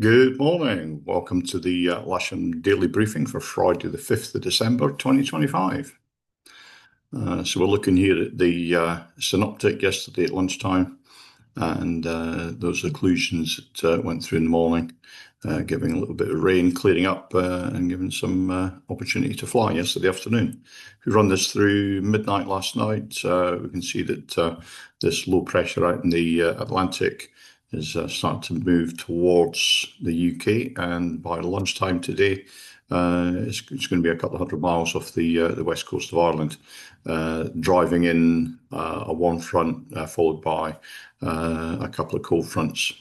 Good morning. Welcome to the Lasham Daily Briefing for Friday, the 5th of December, 2025. So we're looking here at the synoptic yesterday at lunchtime and those occlusions that went through in the morning, giving a little bit of rain, clearing up and giving some opportunity to fly yesterday afternoon. If we run this through midnight last night, we can see that this low pressure out in the Atlantic is starting to move towards the UK, and by lunchtime today, it's going to be a couple of hundred miles off the west coast of Ireland, driving in a warm front followed by a couple of cold fronts.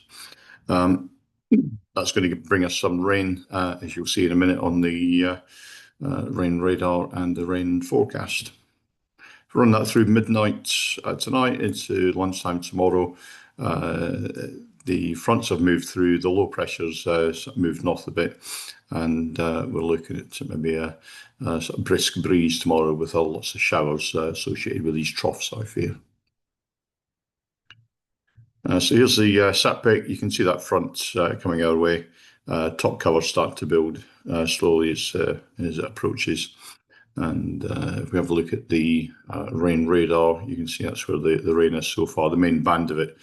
That's going to bring us some rain, as you'll see in a minute on the rain radar and the rain forecast. Run that through midnight tonight into lunchtime tomorrow. The fronts have moved through, the low pressures moved north a bit, and we're looking at maybe a sort of brisk breeze tomorrow with lots of showers associated with these troughs, I fear. So here's the sat pic. You can see that front coming our way. Top cover starting to build slowly as it approaches. And if we have a look at the rain radar, you can see that's where the rain is so far. The main band of it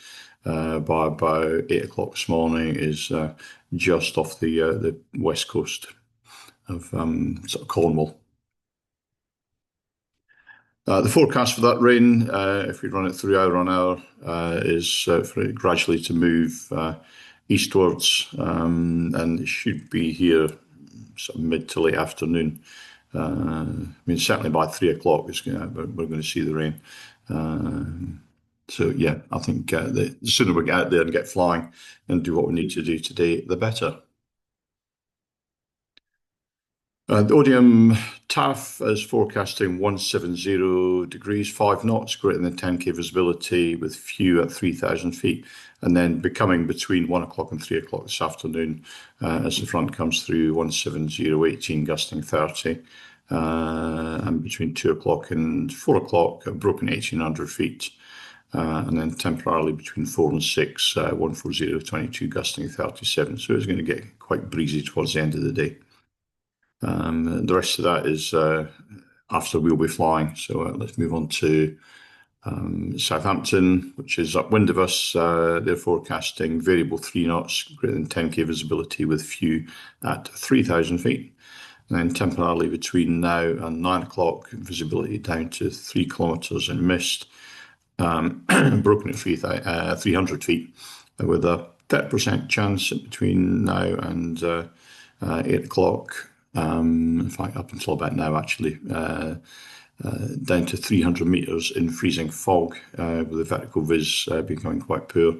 by about 8 o'clock this morning is just off the west coast of sort of Cornwall. The forecast for that rain, if we run it through hour on hour, is for it gradually to move eastwards, and it should be here sort of mid to late afternoon. I mean, certainly by 3 o'clock, we're going to see the rain. So yeah, I think the sooner we get out there and get flying and do what we need to do today, the better. The Odium TAF is forecasting 170 degrees, 5 knots, greater than 10k visibility with few at 3,000 feet, and then becoming between 1 o'clock and 3 o'clock this afternoon as the front comes through 170, 18 gusting 30, and between 2 o'clock and 4 o'clock broken 1,800 feet. And then temporarily between 4 and 6, 140, 22 gusting 37. So it's going to get quite breezy towards the end of the day. The rest of that is after we'll be flying. So let's move on to Southampton, which is upwind of us. They're forecasting variable 3 knots, greater than 10k visibility with few at 3,000 feet. And then temporarily between now and 9 o'clock, visibility down to 3 kilometres in mist, broken at 300 feet, with a 30% chance between now and 8 o'clock. In fact, up until about now, actually, down to 300 metres in freezing fog, with the vertical viz becoming quite poor.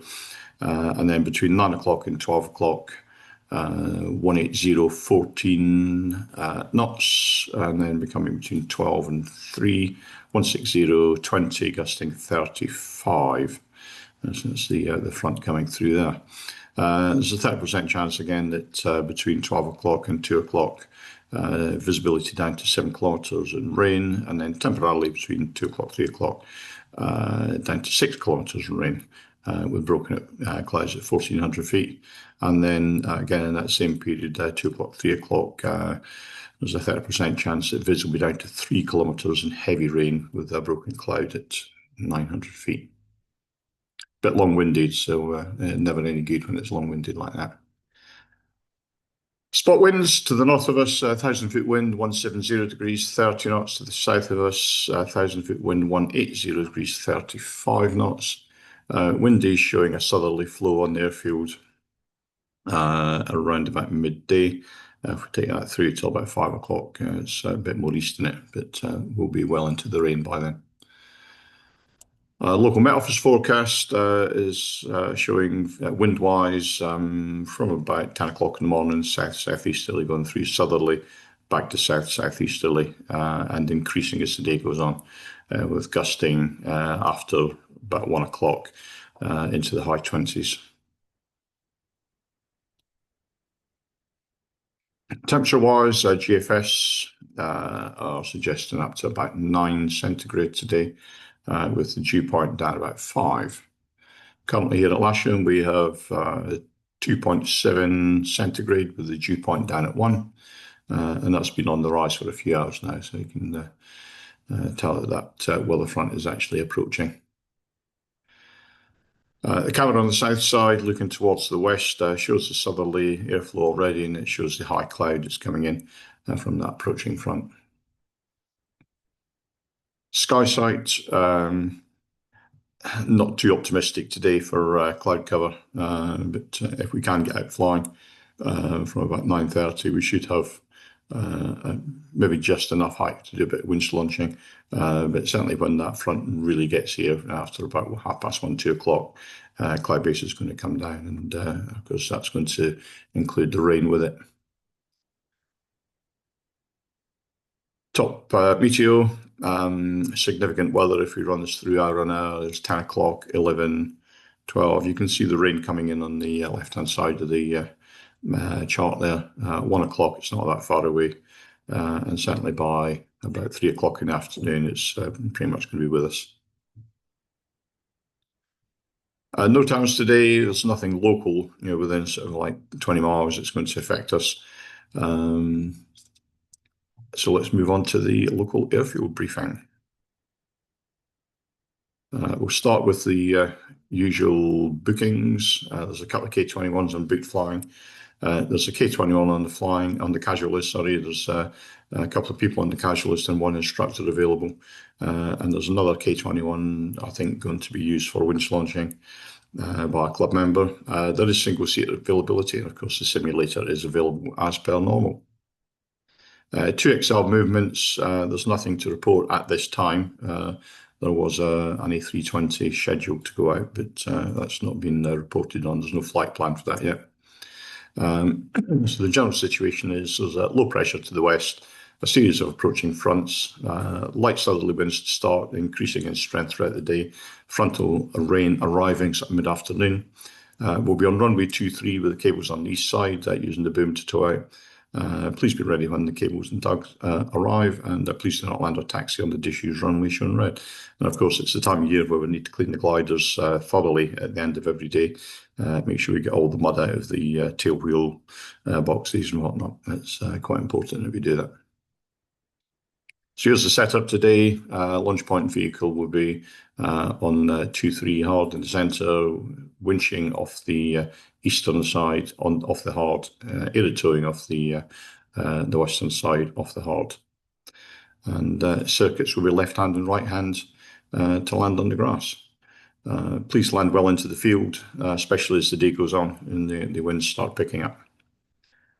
And then between 9 o'clock and 12 o'clock, 180, 14 knots, and then becoming between 12 and 3, 160, 20, gusting 35. So that's the front coming through there. There's a 30% chance again that between 12 o'clock and 2 o'clock, visibility down to 7 kilometres in rain, and then temporarily between 2 o'clock, 3 o'clock, down to 6 kilometres in rain, with broken up clouds at 1,400 feet. And then again in that same period, 2 o'clock, 3 o'clock, there's a 30% chance that viz will be down to 3 kilometres in heavy rain with a broken cloud at 900 feet. Bit long-winded, so never any good when it's long-winded like that. Spot winds to the north of us, 1,000-foot wind, 170 degrees, 30 knots. To the south of us, 1,000-foot wind, 180 degrees, 35 knots. Wind is showing a southerly flow on the airfield around about midday. If we take that through till about 5 o'clock, it's a bit more east in it, but we'll be well into the rain by then. Local Met Office forecast is showing wind-wise from about 10 o'clock in the morning, south-southeasterly, going through southerly, back to south-southeasterly, and increasing as the day goes on, with gusting after about 1 o'clock into the high 20s. Temperature-wise, GFS are suggesting up to about 9 centigrade today, with the dew point down about 5. Currently here at Lasham, we have 2.7 centigrade with the dew point down at 1. And that's been on the rise for a few hours now, so you can tell that weather front is actually approaching. The camera on the south side looking towards the west shows the southerly airflow already, and it shows the high cloud that's coming in from that approaching front. Sky sight, not too optimistic today for cloud cover, but if we can get out flying from about 9:30, we should have maybe just enough height to do a bit of winch launching. But certainly when that front really gets here after about 1:30, 2 o'clock, cloud base is going to come down, and of course that's going to include the rain with it. Top meteo, significant weather if we run this through hour on hour. There's 10 o'clock, 11, 12. You can see the rain coming in on the left-hand side of the chart there. 1 o'clock, it's not that far away. And certainly by about 3 o'clock in the afternoon, it's pretty much going to be with us. No towns today. There's nothing local, within sort of like 20 miles that's going to affect us. So let's move on to the local airfield briefing. We'll start with the usual bookings. There's a couple of K21s on booked flying. There's a K21 on the casual list. Sorry, there's a couple of people on the casual list and one instructor available. And there's another K21, I think, going to be used for winch launching by a club member. There is single seat availability, and of course the simulator is available as per normal. 2XL movements, there's nothing to report at this time. There was an A320 scheduled to go out, but that's not been reported on. There's no flight plan for that yet. So the general situation is there's a low pressure to the west, a series of approaching fronts, light southerly winds to start, increasing in strength throughout the day, frontal rain arriving mid-afternoon. We'll be on runway 23 with the cables on the east side, using the boom to tow out. Please be ready when the cables and tugs arrive, and please do not land or taxi on the disused runway shown red. And of course, it's the time of year where we need to clean the gliders thoroughly at the end of every day. Make sure we get all the mud out of the tail wheel boxes and whatnot. It's quite important that we do that. So here's the setup today. Launch point vehicle will be on 2-3 hard in the centre, winching off the eastern side off the hard, aided towing off the western side off the hard. And circuits will be left hand and right hand to land on the grass. Please land well into the field, especially as the day goes on and the winds start picking up.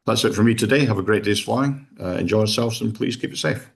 That's it from me today. Have a great day's flying. Enjoy yourselves and please keep it safe.